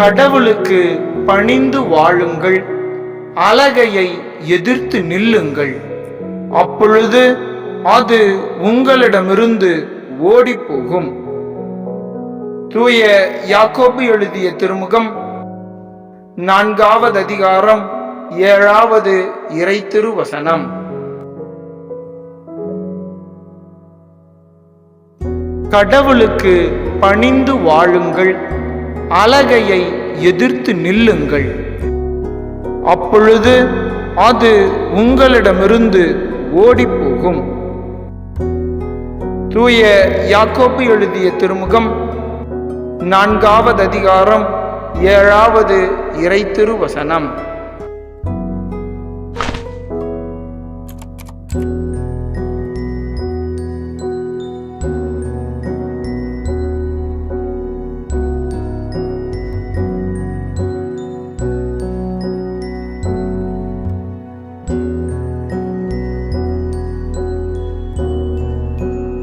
கடவுளுக்கு பணிந்து வாழுங்கள், அலகையை எதிர்த்து நில்லுங்கள், அப்பொழுது அது உங்களிடமிருந்து ஓடிப்போகும். தூய யாக்கோபு எழுதிய திருமுகம் 4வது அதிகாரம் 7வது இறை திருவசனம். கடவுளுக்கு பணிந்து வாழுங்கள், அலகையை எதிர்த்து நில்லுங்கள், அப்பொழுது அது உங்களிடமிருந்து ஓடிப்போகும். தூய யாக்கோபு எழுதிய திருமுகம் 4வது அதிகாரம் 7வது இறை திருவசனம்.